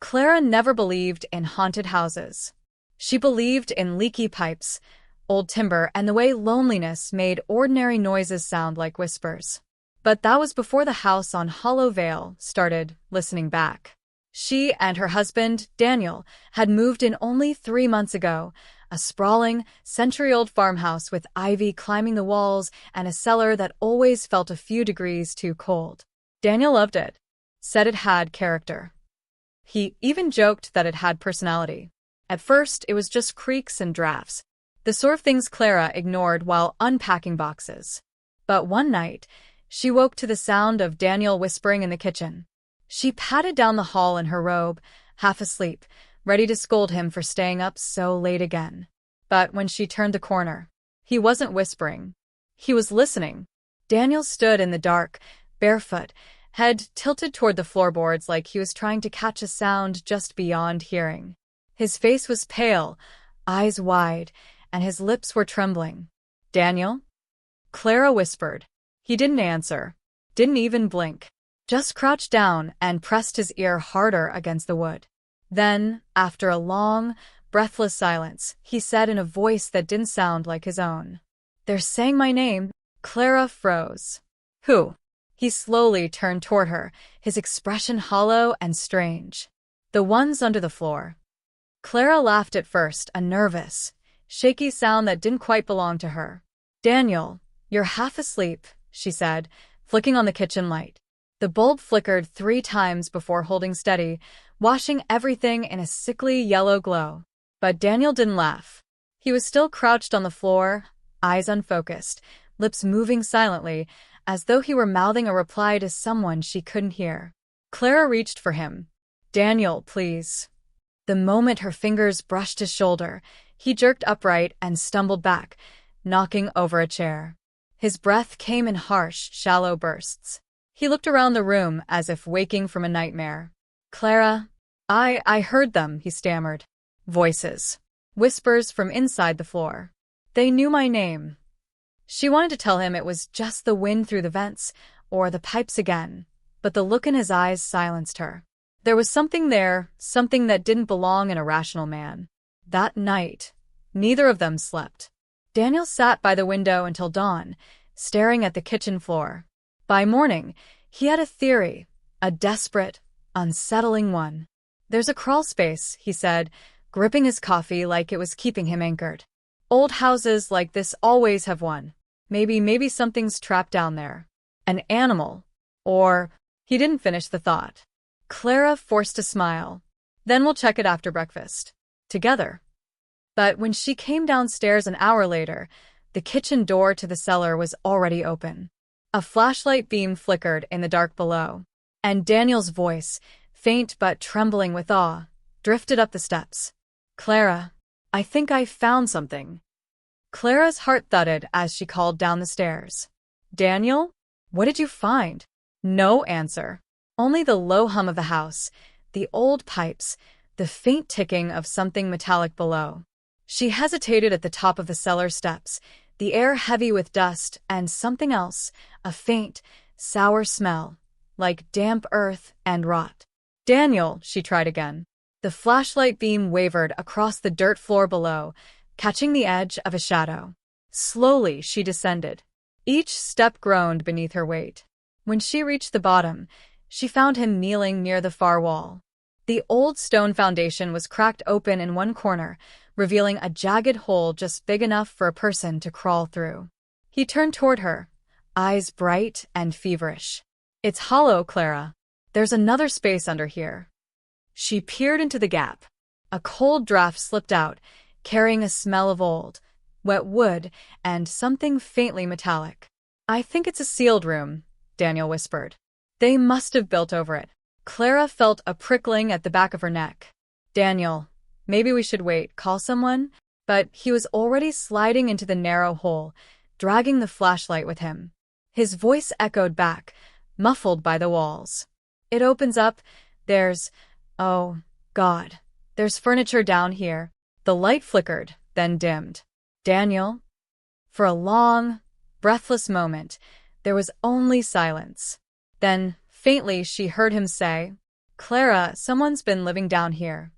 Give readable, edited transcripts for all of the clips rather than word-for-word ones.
Clara never believed in haunted houses. She believed in leaky pipes, old timber, and the way loneliness made ordinary noises sound like whispers. But that was before the house on Hollow Vale started listening back. She and her husband, Daniel, had moved in only 3 months ago, a sprawling, century-old farmhouse with ivy climbing the walls and a cellar that always felt a few degrees too cold. Daniel loved it, said it had character. He even joked that it had personality. At first, it was just creaks and drafts, the sort of things Clara ignored while unpacking boxes. But one night, she woke to the sound of Daniel whispering in the kitchen. She patted down the hall in her robe, half asleep, ready to scold him for staying up so late again. But when she turned the corner, he wasn't whispering. He was listening. Daniel stood in the dark, barefoot, head tilted toward the floorboards like he was trying to catch a sound just beyond hearing. His face was pale, eyes wide, and his lips were trembling. "Daniel?" Clara whispered. He didn't answer, didn't even blink, just crouched down and pressed his ear harder against the wood. Then, after a long, breathless silence, he said in a voice that didn't sound like his own, "They're saying my name." Clara froze. "Who?" He slowly turned toward her, his expression hollow and strange. "The ones under the floor." Clara laughed at first, a nervous, shaky sound that didn't quite belong to her. "Daniel, you're half asleep," she said, flicking on the kitchen light. The bulb flickered 3 times before holding steady, washing everything in a sickly yellow glow. But Daniel didn't laugh. He was still crouched on the floor, eyes unfocused, lips moving silently, as though he were mouthing a reply to someone she couldn't hear. Clara reached for him. "Daniel, please." The moment her fingers brushed his shoulder, he jerked upright and stumbled back, knocking over a chair. His breath came in harsh, shallow bursts. He looked around the room as if waking from a nightmare. "Clara, I heard them," he stammered. Voices. Whispers from inside the floor. "They knew my name." She wanted to tell him it was just the wind through the vents, or the pipes again, but the look in his eyes silenced her. There was something there, something that didn't belong in a rational man. That night, neither of them slept. Daniel sat by the window until dawn, staring at the kitchen floor. By morning, he had a theory, a desperate, unsettling one. "There's a crawlspace," he said, gripping his coffee like it was keeping him anchored. "Old houses like this always have one. Maybe something's trapped down there. An animal. Or—" He didn't finish the thought. Clara forced a smile. "Then we'll check it after breakfast. Together." But when she came downstairs an hour later, the kitchen door to the cellar was already open. A flashlight beam flickered in the dark below, and Daniel's voice, faint but trembling with awe, drifted up the steps. "Clara, I think I found something." Clara's heart thudded as she called down the stairs. "Daniel? What did you find?" No answer. Only the low hum of the house, the old pipes, the faint ticking of something metallic below. She hesitated at the top of the cellar steps, the air heavy with dust and something else, a faint, sour smell, like damp earth and rot. "Daniel," she tried again. The flashlight beam wavered across the dirt floor below, catching the edge of a shadow. Slowly she descended. Each step groaned beneath her weight. When she reached the bottom, she found him kneeling near the far wall. The old stone foundation was cracked open in one corner, revealing a jagged hole just big enough for a person to crawl through. He turned toward her, eyes bright and feverish. "It's hollow, Clara. There's another space under here." She peered into the gap. A cold draft slipped out, carrying a smell of old, wet wood and something faintly metallic. "I think it's a sealed room," Daniel whispered. "They must have built over it." Clara felt a prickling at the back of her neck. "Daniel, maybe we should wait, call someone?" But he was already sliding into the narrow hole, dragging the flashlight with him. His voice echoed back, muffled by the walls. "It opens up. Oh, God. There's furniture down here." The light flickered, then dimmed. "Daniel?" For a long, breathless moment, there was only silence. Then, faintly, she heard him say, Clara, someone's been living down here.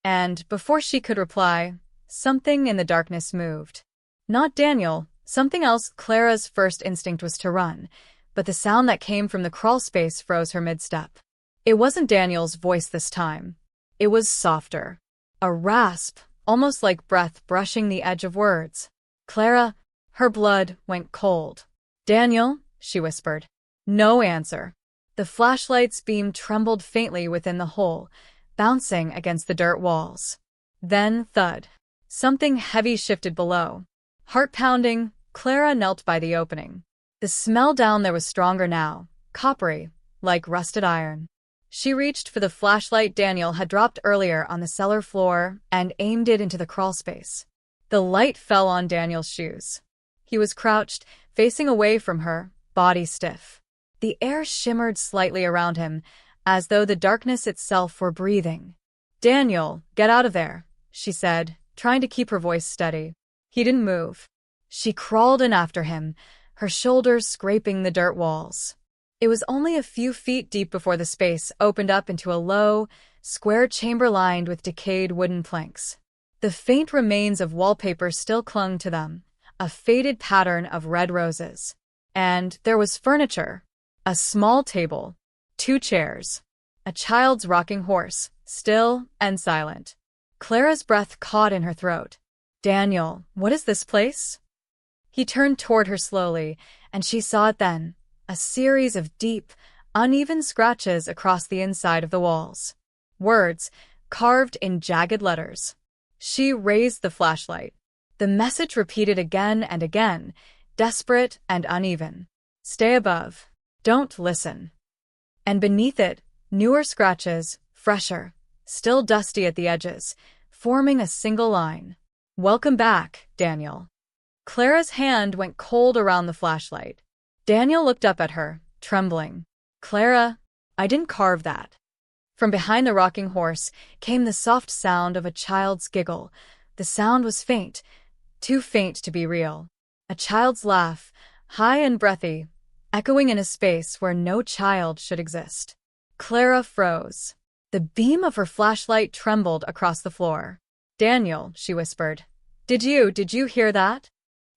And before she could reply, something in the darkness moved. Not Daniel, something else. Clara's first instinct was to run, but the sound that came from the crawlspace froze her mid-step. It wasn't Daniel's voice this time. It was softer. A rasp, almost like breath brushing the edge of words. Clara, her blood went cold. Daniel, she whispered. No answer. The flashlight's beam trembled faintly within the hole, bouncing against the dirt walls. Then, thud. Something heavy shifted below. Heart pounding, Clara knelt by the opening. The smell down there was stronger now, coppery, like rusted iron. She reached for the flashlight Daniel had dropped earlier on the cellar floor and aimed it into the crawlspace. The light fell on Daniel's shoes. He was crouched, facing away from her, body stiff. The air shimmered slightly around him, as though the darkness itself were breathing. Daniel, get out of there, she said, trying to keep her voice steady. He didn't move. She crawled in after him, her shoulders scraping the dirt walls. It was only a few feet deep before the space opened up into a low, square chamber lined with decayed wooden planks. The faint remains of wallpaper still clung to them, a faded pattern of red roses. And there was furniture. A small table, 2 chairs, a child's rocking horse, still and silent. Clara's breath caught in her throat. Daniel, what is this place? He turned toward her slowly, and she saw it then, a series of deep, uneven scratches across the inside of the walls. Words, carved in jagged letters. She raised the flashlight. The message repeated again and again, desperate and uneven. Stay above. Don't listen. And beneath it, newer scratches, fresher, still dusty at the edges, forming a single line. Welcome back, Daniel. Clara's hand went cold around the flashlight. Daniel looked up at her, trembling. Clara, I didn't carve that. From behind the rocking horse came the soft sound of a child's giggle. The sound was faint, too faint to be real. A child's laugh, high and breathy, echoing in a space where no child should exist. Clara froze. The beam of her flashlight trembled across the floor. Daniel, she whispered. Did you hear that?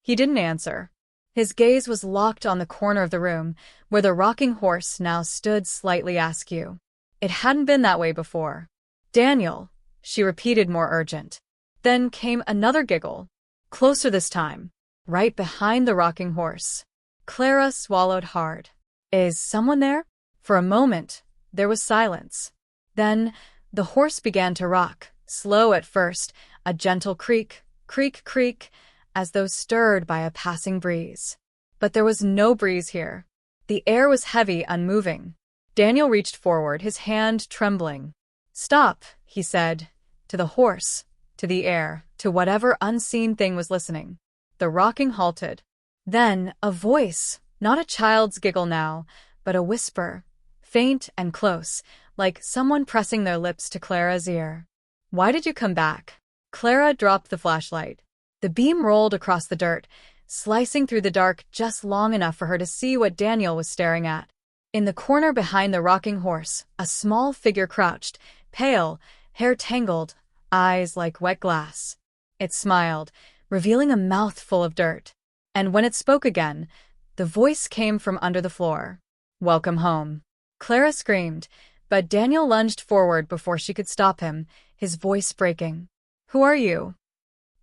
He didn't answer. His gaze was locked on the corner of the room, where the rocking horse now stood slightly askew. It hadn't been that way before. Daniel, she repeated, more urgent. Then came another giggle. Closer this time, right behind the rocking horse. Clara swallowed hard. Is someone there? For a moment, there was silence. Then, the horse began to rock, slow at first, a gentle creak, creak, creak, as though stirred by a passing breeze. But there was no breeze here. The air was heavy, unmoving. Daniel reached forward, his hand trembling. Stop, he said, to the horse, to the air, to whatever unseen thing was listening. The rocking halted. Then, a voice, not a child's giggle now, but a whisper, faint and close, like someone pressing their lips to Clara's ear. Why did you come back? Clara dropped the flashlight. The beam rolled across the dirt, slicing through the dark just long enough for her to see what Daniel was staring at. In the corner behind the rocking horse, a small figure crouched, pale, hair tangled, eyes like wet glass. It smiled, revealing a mouth full of dirt. And when it spoke again, the voice came from under the floor. Welcome home. Clara screamed, but Daniel lunged forward before she could stop him, his voice breaking. Who are you?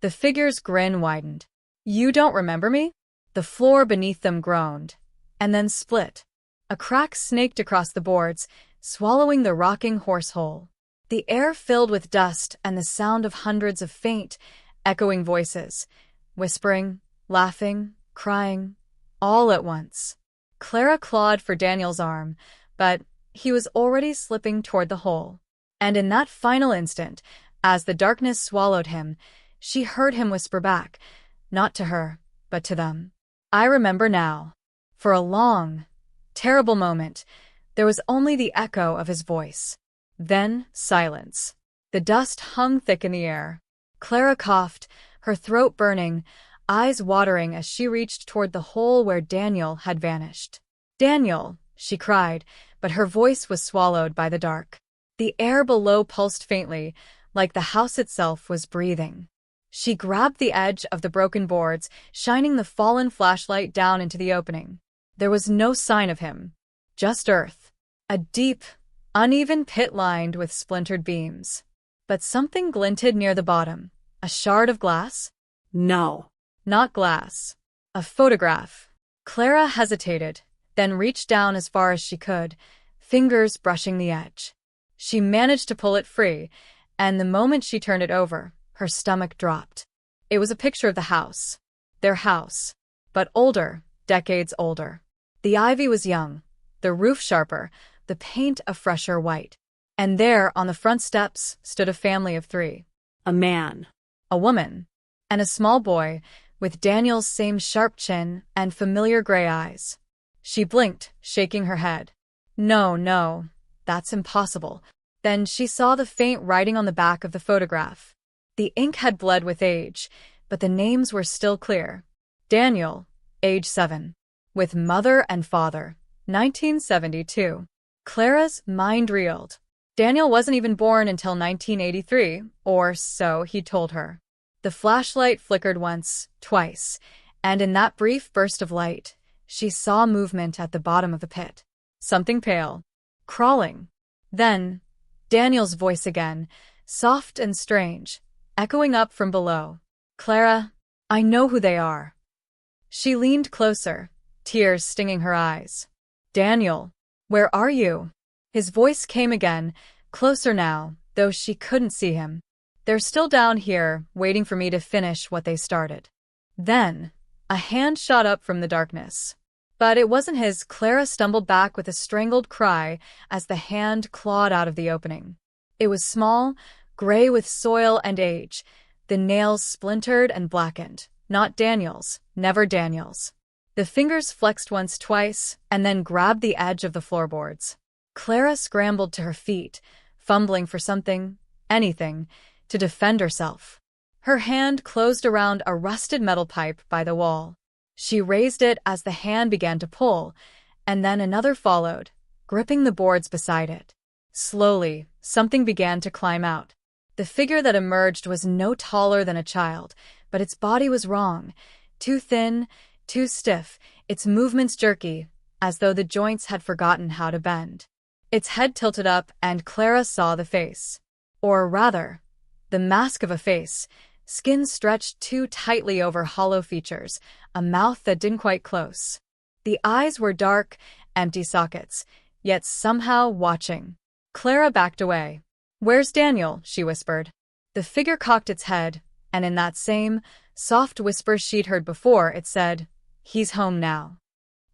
The figure's grin widened. You don't remember me? The floor beneath them groaned, and then split. A crack snaked across the boards, swallowing the rocking horse whole. The air filled with dust and the sound of hundreds of faint, echoing voices, whispering, laughing, crying, all at once. Clara clawed for Daniel's arm, but he was already slipping toward the hole. And in that final instant, as the darkness swallowed him, she heard him whisper back, not to her, but to them. I remember now. For a long, terrible moment, there was only the echo of his voice. Then silence. The dust hung thick in the air. Clara coughed, her throat burning, eyes watering as she reached toward the hole where Daniel had vanished. Daniel, she cried, but her voice was swallowed by the dark. The air below pulsed faintly, like the house itself was breathing. She grabbed the edge of the broken boards, shining the fallen flashlight down into the opening. There was no sign of him. Just earth. A deep, uneven pit lined with splintered beams. But something glinted near the bottom. A shard of glass? No. Not glass. A photograph. Clara hesitated, then reached down as far as she could, fingers brushing the edge. She managed to pull it free, and the moment she turned it over, her stomach dropped. It was a picture of the house. Their house. But older, decades older. The ivy was young, the roof sharper, the paint a fresher white. And there, on the front steps, stood a family of 3. A man. A woman. And a small boy, with Daniel's same sharp chin and familiar gray eyes. She blinked, shaking her head. No, that's impossible. Then she saw the faint writing on the back of the photograph. The ink had bled with age, but the names were still clear. Daniel, age 7. With mother and father, 1972. Clara's mind reeled. Daniel wasn't even born until 1983, or so he told her. The flashlight flickered once, twice, and in that brief burst of light, she saw movement at the bottom of the pit. Something pale. Crawling. Then, Daniel's voice again, soft and strange, echoing up from below. Clara, I know who they are. She leaned closer, tears stinging her eyes. Daniel, where are you? His voice came again, closer now, though she couldn't see him. They're still down here, waiting for me to finish what they started. Then, a hand shot up from the darkness. But it wasn't his. Clara stumbled back with a strangled cry as the hand clawed out of the opening. It was small, gray with soil and age, the nails splintered and blackened. Not Daniel's, never Daniel's. The fingers flexed once, twice, and then grabbed the edge of the floorboards. Clara scrambled to her feet, fumbling for something, anything, to defend herself. Her hand closed around a rusted metal pipe by the wall. She raised it as the hand began to pull, and then another followed, gripping the boards beside it. Slowly, something began to climb out. The figure that emerged was no taller than a child, but its body was wrong, too thin, too stiff, its movements jerky, as though the joints had forgotten how to bend. Its head tilted up, and Clara saw the face. Or rather, the mask of a face, skin stretched too tightly over hollow features, a mouth that didn't quite close. The eyes were dark, empty sockets, yet somehow watching. Clara backed away. "Where's Daniel?" she whispered. The figure cocked its head, and in that same, soft whisper she'd heard before, it said, "He's home now."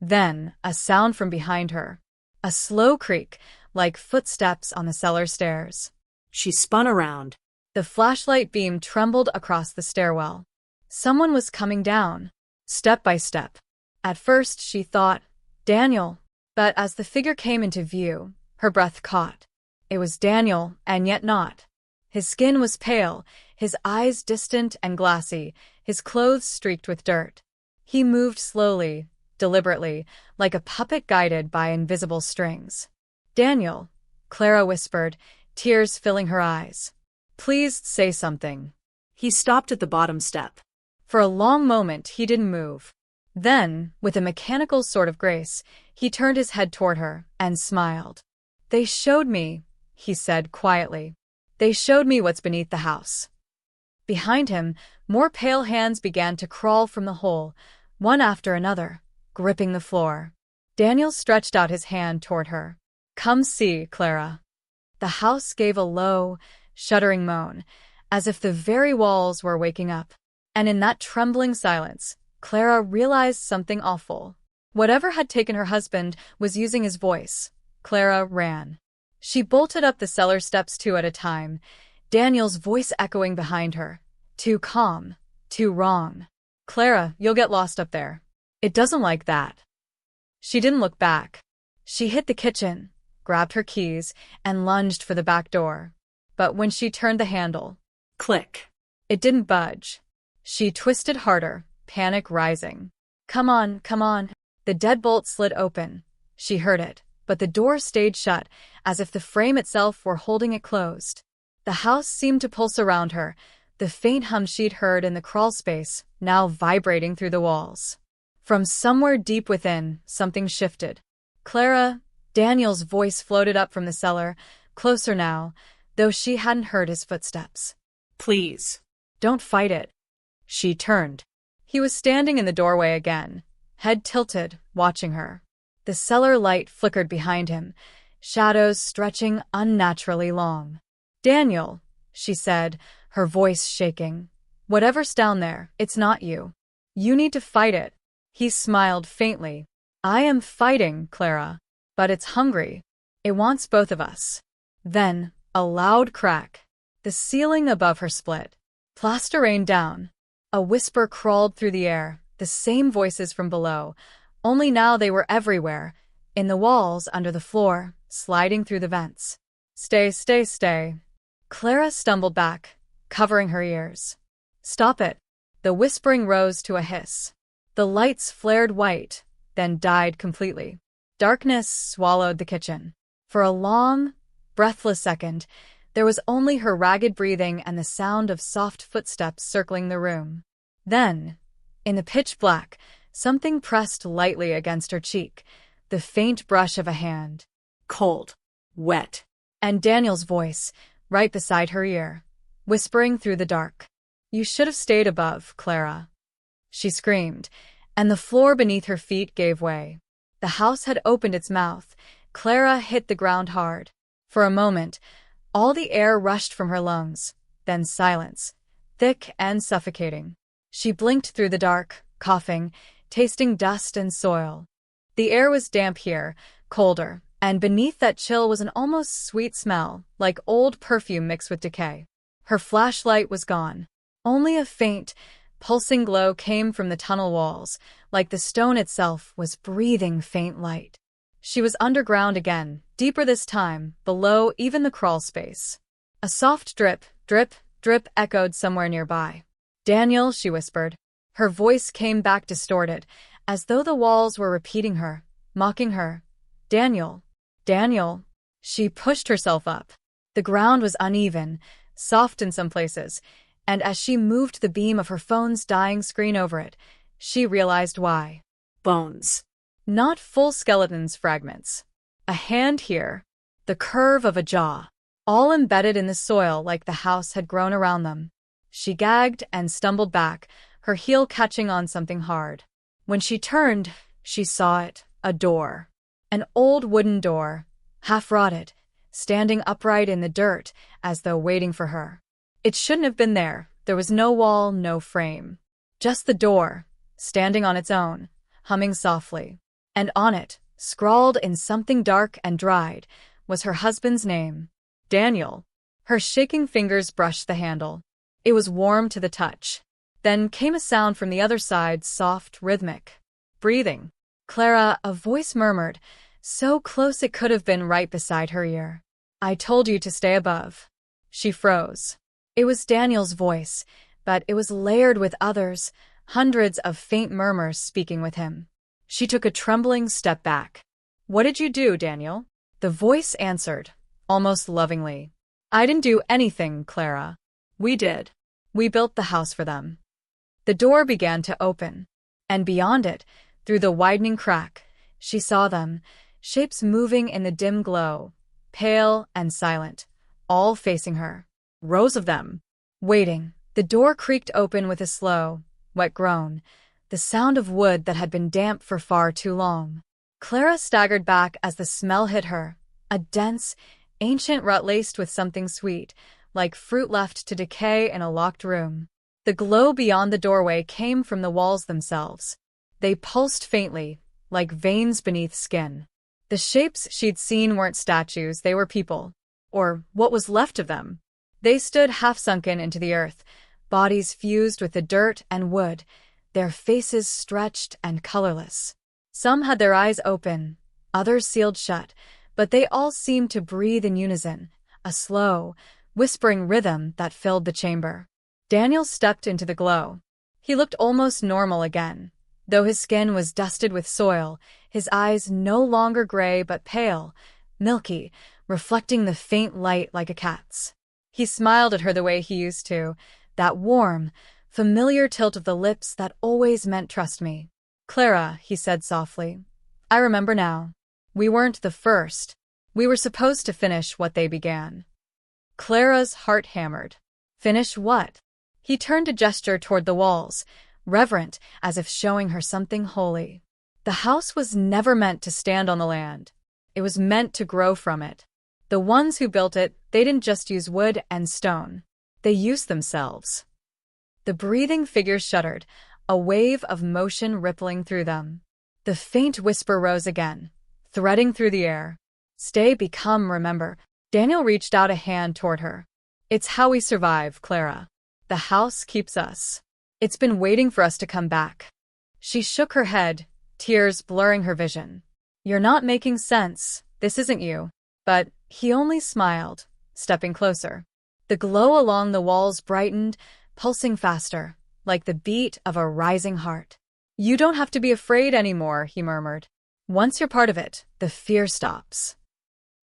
Then, a sound from behind her. A slow creak, like footsteps on the cellar stairs. She spun around. The flashlight beam trembled across the stairwell. Someone was coming down, step by step. At first she thought, Daniel, but as the figure came into view, her breath caught. It was Daniel, and yet not. His skin was pale, his eyes distant and glassy, his clothes streaked with dirt. He moved slowly, deliberately, like a puppet guided by invisible strings. "Daniel," Clara whispered, tears filling her eyes. "Please say something." He stopped at the bottom step. For a long moment he didn't move. Then, with a mechanical sort of grace, he turned his head toward her and smiled. "They showed me," he said quietly. "They showed me what's beneath the house." Behind him, more pale hands began to crawl from the hole, one after another, gripping the floor. Daniel stretched out his hand toward her. "Come see, Clara." The house gave a low, shuddering moan, as if the very walls were waking up. And in that trembling silence, Clara realized something awful. Whatever had taken her husband was using his voice. Clara ran. She bolted up the cellar steps 2 at a time, Daniel's voice echoing behind her. "Too calm, too wrong. Clara, you'll get lost up there. It doesn't like that." She didn't look back. She hit the kitchen, grabbed her keys, and lunged for the back door. But when she turned the handle, click. It didn't budge. She twisted harder, panic rising. Come on. The deadbolt slid open. She heard it, but the door stayed shut, as if the frame itself were holding it closed. The house seemed to pulse around her, the faint hum she'd heard in the crawlspace now vibrating through the walls. From somewhere deep within, something shifted. "Clara," Daniel's voice floated up from the cellar, closer now, though she hadn't heard his footsteps. "Please. "Don't fight it." She turned. He was standing in the doorway again, head tilted, watching her. The cellar light flickered behind him, shadows stretching unnaturally long. "Daniel," she said, her voice shaking. "Whatever's down there, it's not you. You need to fight it." He smiled faintly. "I am fighting, Clara. But it's hungry. It wants both of us." Then, a loud crack. The ceiling above her split. Plaster rained down. A whisper crawled through the air, the same voices from below, only now they were everywhere, in the walls, under the floor, sliding through the vents. "Stay, stay, stay." Clara stumbled back, covering her ears. "Stop it." The whispering rose to a hiss. The lights flared white, then died completely. Darkness swallowed the kitchen. For a long, breathless second, there was only her ragged breathing and the sound of soft footsteps circling the room. Then, in the pitch black, something pressed lightly against her cheek, the faint brush of a hand. Cold. Wet. And Daniel's voice, right beside her ear, whispering through the dark. "You should have stayed above, Clara." She screamed, and the floor beneath her feet gave way. The house had opened its mouth. Clara hit the ground hard. For a moment, all the air rushed from her lungs, then silence, thick and suffocating. She blinked through the dark, coughing, tasting dust and soil. The air was damp here, colder, and beneath that chill was an almost sweet smell, like old perfume mixed with decay. Her flashlight was gone. Only a faint, pulsing glow came from the tunnel walls, like the stone itself was breathing faint light. She was underground again, deeper this time, below even the crawl space. A soft drip, drip, drip echoed somewhere nearby. "Daniel," she whispered. Her voice came back distorted, as though the walls were repeating her, mocking her. "Daniel. Daniel." She pushed herself up. The ground was uneven, soft in some places, and as she moved the beam of her phone's dying screen over it, she realized why. Bones. Not full skeletons, fragments. A hand here, the curve of a jaw, all embedded in the soil like the house had grown around them. She gagged and stumbled back, her heel catching on something hard. When she turned, she saw it, a door. An old wooden door, half-rotted, standing upright in the dirt as though waiting for her. It shouldn't have been there. There was no wall, no frame. Just the door, standing on its own, humming softly. And on it, scrawled in something dark and dried, was her husband's name. Daniel. Her shaking fingers brushed the handle. It was warm to the touch. Then came a sound from the other side, soft, rhythmic. Breathing. "Clara," a voice murmured, so close it could have been right beside her ear. "I told you to stay above." She froze. It was Daniel's voice, but it was layered with others, hundreds of faint murmurs speaking with him. She took a trembling step back. "What did you do, Daniel?" The voice answered, almost lovingly. "I didn't do anything, Clara. We did. We built the house for them." The door began to open, and beyond it, through the widening crack, she saw them, shapes moving in the dim glow, pale and silent, all facing her. Rows of them. Waiting. The door creaked open with a slow, wet groan, the sound of wood that had been damp for far too long. Clara staggered back as the smell hit her, a dense, ancient rut laced with something sweet, like fruit left to decay in a locked room. The glow beyond the doorway came from the walls themselves. They pulsed faintly, like veins beneath skin. The shapes she'd seen weren't statues, they were people. Or what was left of them. They stood half-sunken into the earth, bodies fused with the dirt and wood, their faces stretched and colorless. Some had their eyes open, others sealed shut, but they all seemed to breathe in unison, a slow, whispering rhythm that filled the chamber. Daniel stepped into the glow. He looked almost normal again. Though his skin was dusted with soil, his eyes no longer gray but pale, milky, reflecting the faint light like a cat's. He smiled at her the way he used to, that warm, familiar tilt of the lips that always meant trust me. Clara, he said softly, I remember now. We weren't the first. We were supposed to finish what they began. Clara's heart hammered. Finish what? He turned to gesture toward the walls, reverent, as if showing her something holy. The house was never meant to stand on the land. It was meant to grow from it. The ones who built it, they didn't just use wood and stone. They used themselves. The breathing figures shuddered, a wave of motion rippling through them. The faint whisper rose again, threading through the air. Stay, become, remember. Daniel reached out a hand toward her. It's how we survive, Clara. The house keeps us. It's been waiting for us to come back. She shook her head, tears blurring her vision. You're not making sense. This isn't you. But he only smiled, stepping closer. The glow along the walls brightened, pulsing faster, like the beat of a rising heart. You don't have to be afraid anymore, he murmured. Once you're part of it, the fear stops.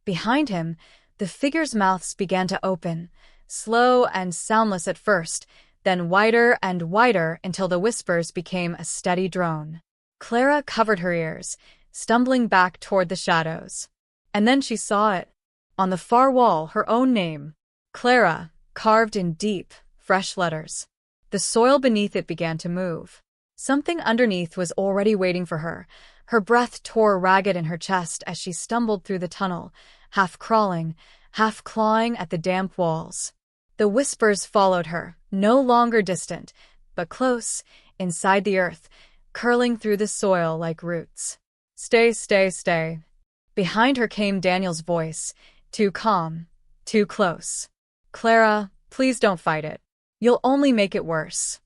Behind him, the figures' mouths began to open, slow and soundless at first, then wider and wider until the whispers became a steady drone. Clara covered her ears, stumbling back toward the shadows. And then she saw it. On the far wall, her own name, Clara, carved in deep, fresh letters. The soil beneath it began to move. Something underneath was already waiting for her. Her breath tore ragged in her chest as she stumbled through the tunnel, half crawling, half clawing at the damp walls. The whispers followed her, no longer distant, but close, inside the earth, curling through the soil like roots. Stay, stay, stay. Behind her came Daniel's voice, too calm, too close. Clara, please don't fight it. You'll only make it worse.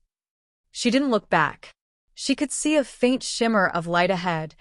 She didn't look back. She could see a faint shimmer of light ahead,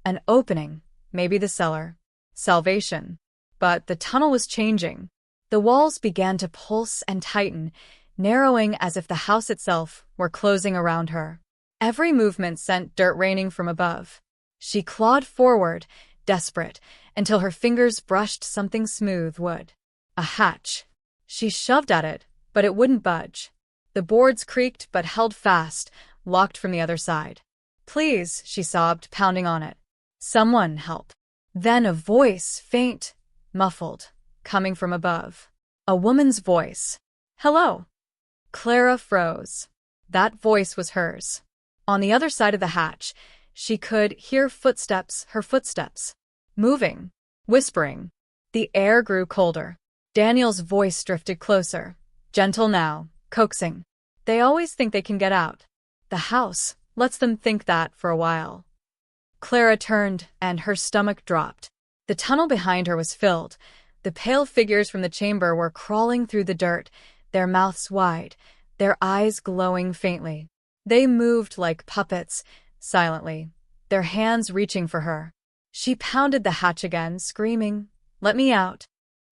an opening, maybe the cellar. Salvation. But the tunnel was changing. The walls began to pulse and tighten, narrowing as if the house itself were closing around her. Every movement sent dirt raining from above. She clawed forward, desperate, until her fingers brushed something smooth wood. A hatch. She shoved at it, but it wouldn't budge. The boards creaked but held fast, locked from the other side. Please, she sobbed, pounding on it. Someone help. Then a voice, faint, muffled, coming from above. A woman's voice. Hello. Clara froze. That voice was hers. On the other side of the hatch, she could hear footsteps, her footsteps. Moving. Whispering. The air grew colder. Daniel's voice drifted closer. Gentle now, coaxing. They always think they can get out. The house lets them think that for a while. Clara turned, and her stomach dropped. The tunnel behind her was filled. The pale figures from the chamber were crawling through the dirt, their mouths wide, their eyes glowing faintly. They moved like puppets, silently, their hands reaching for her. She pounded the hatch again, screaming, Let me out.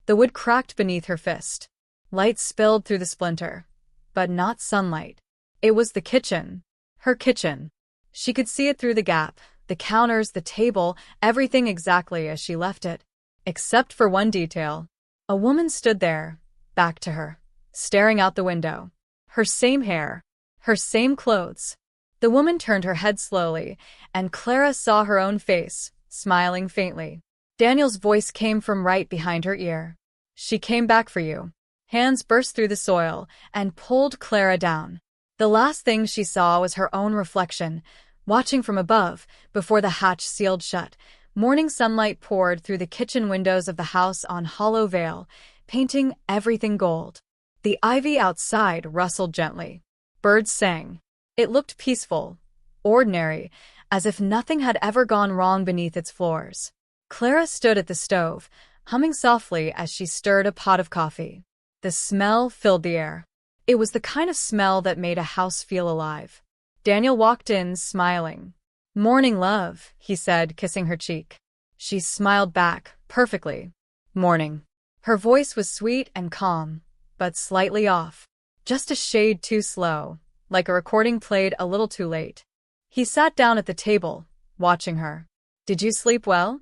The wood cracked beneath her fist. Light spilled through the splinter. But not sunlight. It was the kitchen. Her kitchen. She could see it through the gap, the counters, the table, everything exactly as she left it. Except for one detail. A woman stood there, back to her, staring out the window. Her same hair. Her same clothes. The woman turned her head slowly, and Clara saw her own face, smiling faintly. Daniel's voice came from right behind her ear. She came back for you. Hands burst through the soil and pulled Clara down. The last thing she saw was her own reflection, watching from above, before the hatch sealed shut. Morning sunlight poured through the kitchen windows of the house on Hollow Vale, painting everything gold. The ivy outside rustled gently. Birds sang. It looked peaceful, ordinary, as if nothing had ever gone wrong beneath its floors. Clara stood at the stove, humming softly as she stirred a pot of coffee. The smell filled the air. It was the kind of smell that made a house feel alive. Daniel walked in, smiling. Morning, love, he said, kissing her cheek. She smiled back, perfectly. Morning. Her voice was sweet and calm, but slightly off. Just a shade too slow, like a recording played a little too late. He sat down at the table, watching her. Did you sleep well?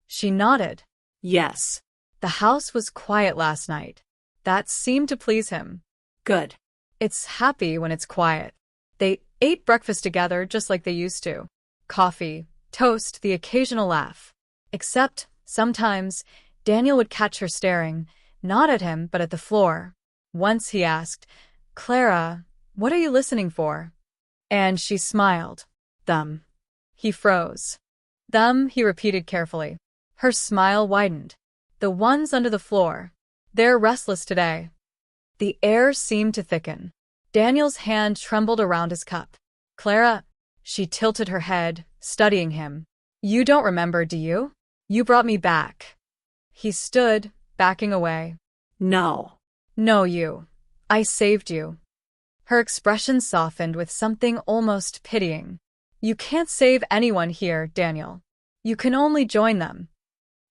She nodded. Yes. The house was quiet last night. That seemed to please him. Good. It's happy when it's quiet. They ate breakfast together just like they used to. Coffee, toast, the occasional laugh. Except, sometimes, Daniel would catch her staring, not at him but at the floor. Once he asked, "Clara, what are you listening for?" And she smiled. "Them." He froze. "Them," he repeated carefully. Her smile widened. "The ones under the floor. They're restless today." The air seemed to thicken. Daniel's hand trembled around his cup. "Clara," she tilted her head, studying him. "You don't remember, do you? You brought me back." He stood, backing away. No. "No, you. I saved you." Her expression softened with something almost pitying. "You can't save anyone here, Daniel. You can only join them."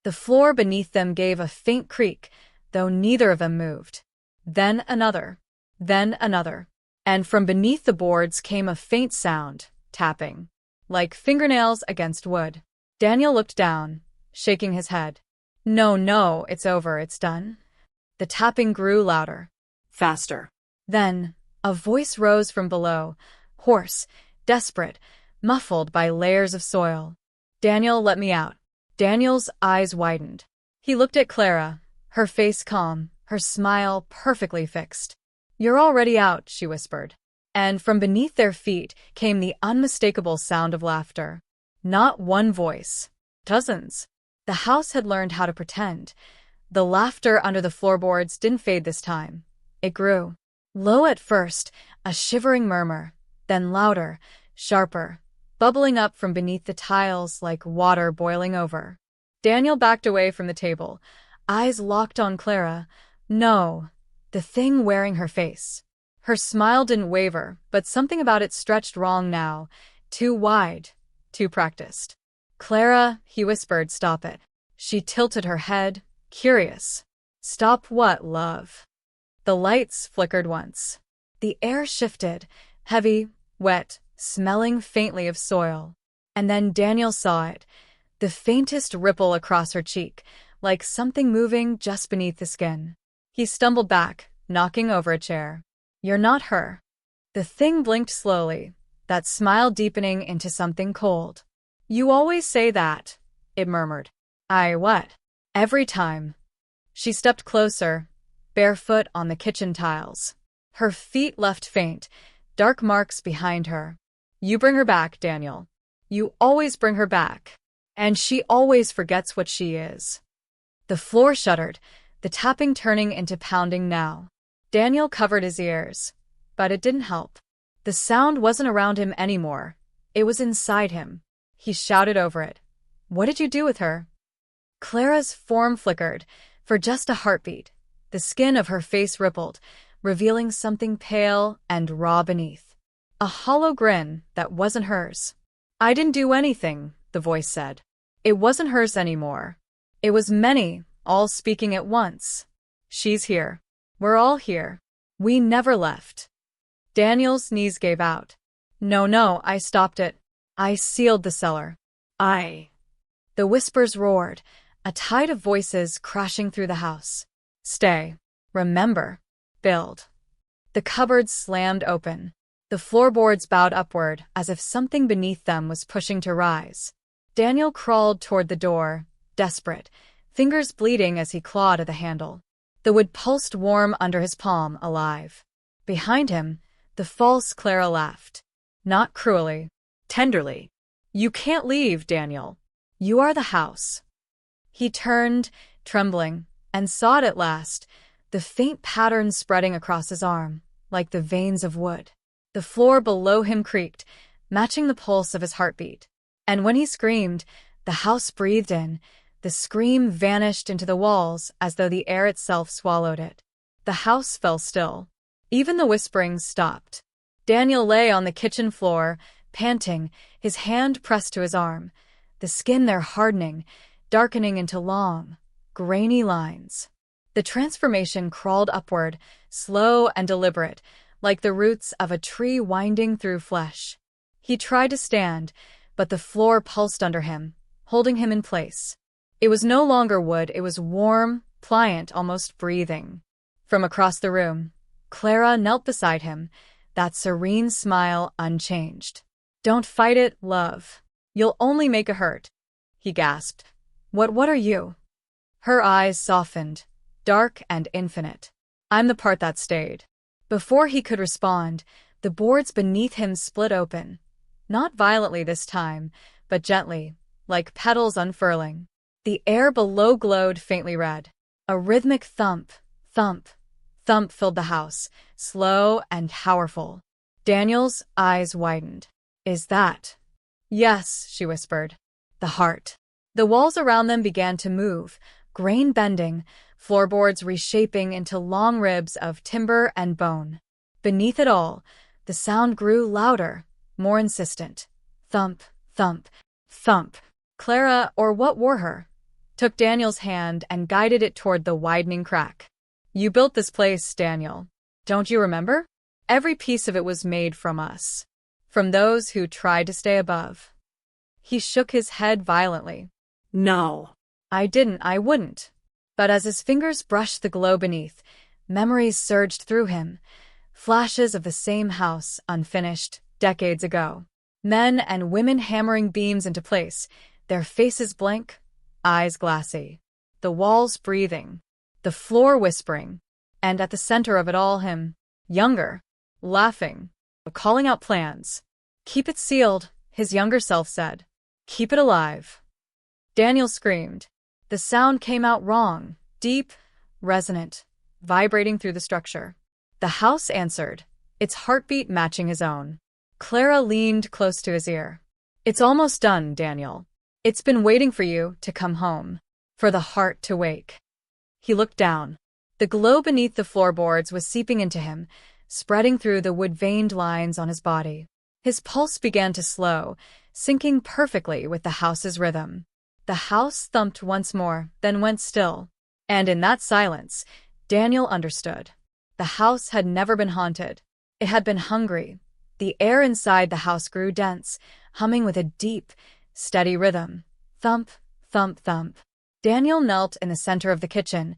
The floor beneath them gave a faint creak, though neither of them moved. Then another. Then another. And from beneath the boards came a faint sound, tapping, like fingernails against wood. Daniel looked down, shaking his head. "No, no, it's over, it's done." The tapping grew louder. Faster. Then, a voice rose from below, hoarse, desperate, muffled by layers of soil. "Daniel, let me out." Daniel's eyes widened. He looked at Clara, her face calm, her smile perfectly fixed. "You're already out," she whispered. And from beneath their feet came the unmistakable sound of laughter. Not one voice. Dozens. The house had learned how to pretend. The laughter under the floorboards didn't fade this time. It grew. Low at first, a shivering murmur, then louder, sharper, bubbling up from beneath the tiles like water boiling over. Daniel backed away from the table, eyes locked on Clara. No, the thing wearing her face. Her smile didn't waver, but something about it stretched wrong now, too wide, too practiced. "Clara," he whispered, "stop it." She tilted her head, curious. "Stop what, love?" The lights flickered once. The air shifted, heavy, wet, smelling faintly of soil. And then Daniel saw it, the faintest ripple across her cheek, like something moving just beneath the skin. He stumbled back, knocking over a chair. "You're not her." The thing blinked slowly, that smile deepening into something cold. "You always say that," it murmured. "I what?" "Every time." She stepped closer, barefoot on the kitchen tiles. Her feet left faint, dark marks behind her. "You bring her back, Daniel. You always bring her back. And she always forgets what she is." The floor shuddered, the tapping turning into pounding now. Daniel covered his ears, but it didn't help. The sound wasn't around him anymore. It was inside him. He shouted over it. "What did you do with her?" Clara's form flickered, for just a heartbeat. The skin of her face rippled, revealing something pale and raw beneath. A hollow grin that wasn't hers. "I didn't do anything," the voice said. It wasn't hers anymore. It was many, all speaking at once. "She's here. We're all here. We never left." Daniel's knees gave out. "No, no, I stopped it. I sealed the cellar." The whispers roared, a tide of voices crashing through the house. "Stay. Remember. Build." The cupboards slammed open. The floorboards bowed upward as if something beneath them was pushing to rise. Daniel crawled toward the door, desperate, fingers bleeding as he clawed at the handle. The wood pulsed warm under his palm, alive. Behind him, the false Clara laughed. Not cruelly, tenderly. "You can't leave, Daniel. You are the house." He turned, trembling, and saw it at last, the faint pattern spreading across his arm, like the veins of wood. The floor below him creaked, matching the pulse of his heartbeat. And when he screamed, the house breathed in. The scream vanished into the walls as though the air itself swallowed it. The house fell still. Even the whispering stopped. Daniel lay on the kitchen floor, panting, his hand pressed to his arm, the skin there hardening, darkening into long, grainy lines. The transformation crawled upward, slow and deliberate, like the roots of a tree winding through flesh. He tried to stand, but the floor pulsed under him, holding him in place. It was no longer wood, it was warm, pliant, almost breathing. From across the room, Clara knelt beside him, that serene smile unchanged. "Don't fight it, love. You'll only make it hurt," he gasped. What are you?" Her eyes softened, dark and infinite. "I'm the part that stayed." Before he could respond, the boards beneath him split open. Not violently this time, but gently, like petals unfurling. The air below glowed faintly red. A rhythmic thump, thump, thump filled the house, slow and powerful. Daniel's eyes widened. "Is that?" "Yes," she whispered. "The heart." The walls around them began to move, grain bending, floorboards reshaping into long ribs of timber and bone. Beneath it all, the sound grew louder, more insistent. Thump, thump, thump. Clara, or what wore her, took Daniel's hand and guided it toward the widening crack. "You built this place, Daniel. Don't you remember? Every piece of it was made from us. From those who tried to stay above." He shook his head violently. No. "I wouldn't." But as his fingers brushed the glow beneath, memories surged through him. Flashes of the same house, unfinished, decades ago. Men and women hammering beams into place, their faces blank, eyes glassy. The walls breathing, the floor whispering, and at the center of it all him, younger, laughing, calling out plans. "Keep it sealed," his younger self said. "Keep it alive." Daniel screamed. The sound came out wrong, deep, resonant, vibrating through the structure. The house answered, its heartbeat matching his own. Clara leaned close to his ear. "It's almost done, Daniel. It's been waiting for you to come home, for the heart to wake." He looked down. The glow beneath the floorboards was seeping into him, spreading through the wood-veined lines on his body. His pulse began to slow, syncing perfectly with the house's rhythm. The house thumped once more, then went still. And in that silence, Daniel understood. The house had never been haunted. It had been hungry. The air inside the house grew dense, humming with a deep, steady rhythm. Thump, thump, thump. Daniel knelt in the center of the kitchen,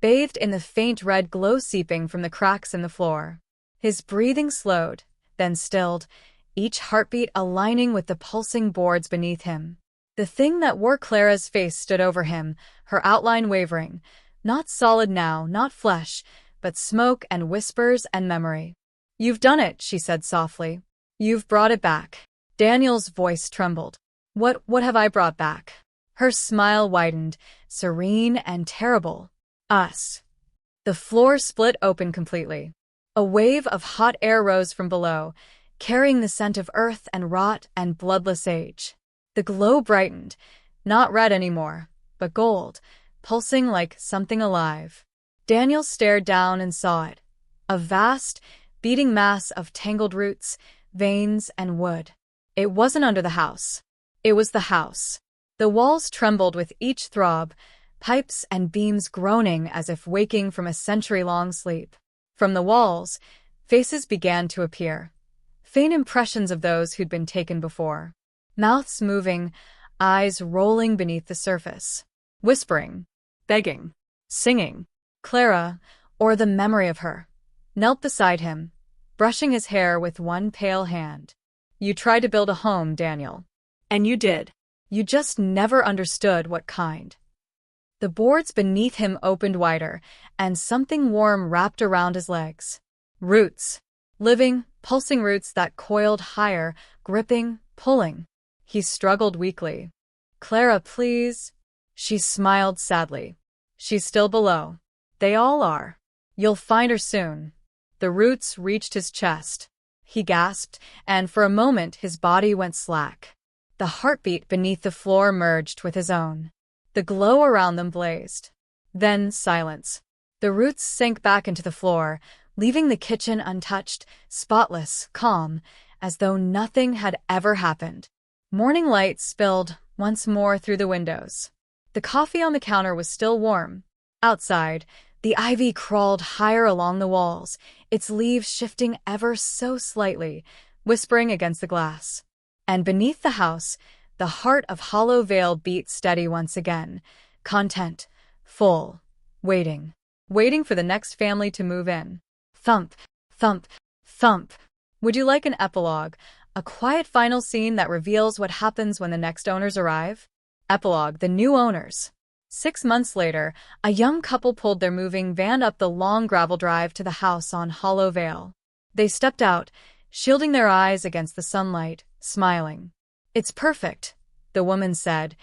bathed in the faint red glow seeping from the cracks in the floor. His breathing slowed, then stilled, each heartbeat aligning with the pulsing boards beneath him. The thing that wore Clara's face stood over him, her outline wavering. Not solid now, not flesh, but smoke and whispers and memory. "You've done it," she said softly. "You've brought it back." Daniel's voice trembled. What have I brought back?" Her smile widened, serene and terrible. "Us." The floor split open completely. A wave of hot air rose from below, carrying the scent of earth and rot and bloodless age. The glow brightened, not red anymore, but gold, pulsing like something alive. Daniel stared down and saw it. A vast, beating mass of tangled roots, veins, and wood. It wasn't under the house. It was the house. The walls trembled with each throb, pipes and beams groaning as if waking from a century-long sleep. From the walls, faces began to appear. Faint impressions of those who'd been taken before. Mouths moving, eyes rolling beneath the surface. Whispering, begging, singing. Clara, or the memory of her, knelt beside him, brushing his hair with one pale hand. "You tried to build a home, Daniel. And you did. You just never understood what kind." The boards beneath him opened wider, and something warm wrapped around his legs. Roots. Living, pulsing roots that coiled higher, gripping, pulling. He struggled weakly. "Clara, please." She smiled sadly. "She's still below. They all are. You'll find her soon." The roots reached his chest. He gasped, and for a moment his body went slack. The heartbeat beneath the floor merged with his own. The glow around them blazed. Then silence. The roots sank back into the floor, leaving the kitchen untouched, spotless, calm, as though nothing had ever happened. Morning light spilled once more through the windows. The coffee on the counter was still warm. Outside, the ivy crawled higher along the walls, its leaves shifting ever so slightly, whispering against the glass. And beneath the house, the heart of Hollow Vale beat steady once again. Content, full, waiting. Waiting for the next family to move in. Thump, thump, thump. Would you like an epilogue? A quiet final scene that reveals what happens when the next owners arrive? Epilogue, the new owners. 6 months later, a young couple pulled their moving van up the long gravel drive to the house on Hollow Vale. They stepped out, shielding their eyes against the sunlight, smiling. "It's perfect," the woman said,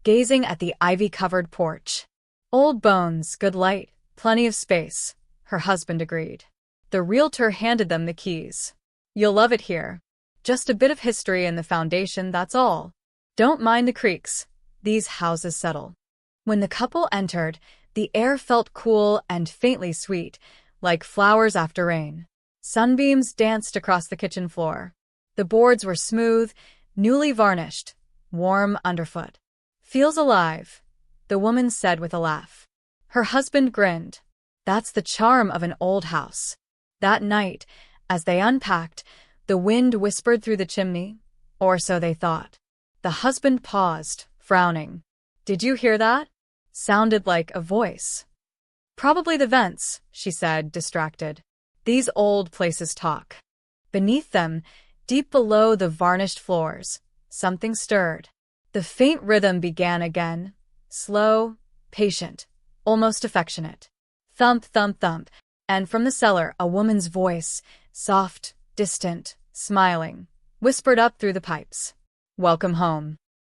gazing at the ivy-covered porch. "Old bones, good light, plenty of space," her husband agreed. The realtor handed them the keys. "You'll love it here. Just a bit of history in the foundation, that's all. Don't mind the creaks. These houses settle." When the couple entered, the air felt cool and faintly sweet, like flowers after rain. Sunbeams danced across the kitchen floor. The boards were smooth, newly varnished, warm underfoot. "Feels alive," the woman said with a laugh. Her husband grinned. That's the charm of an old house. That night, as they unpacked, the wind whispered through the chimney, or so they thought. The husband paused, frowning. "Did you hear that?" Sounded like a voice. "Probably the vents," she said, distracted. "These old places talk." Beneath them, deep below the varnished floors, something stirred. The faint rhythm began again, slow, patient, almost affectionate. Thump, thump, thump, and from the cellar a woman's voice, soft, distant, smiling, whispered up through the pipes. "Welcome home."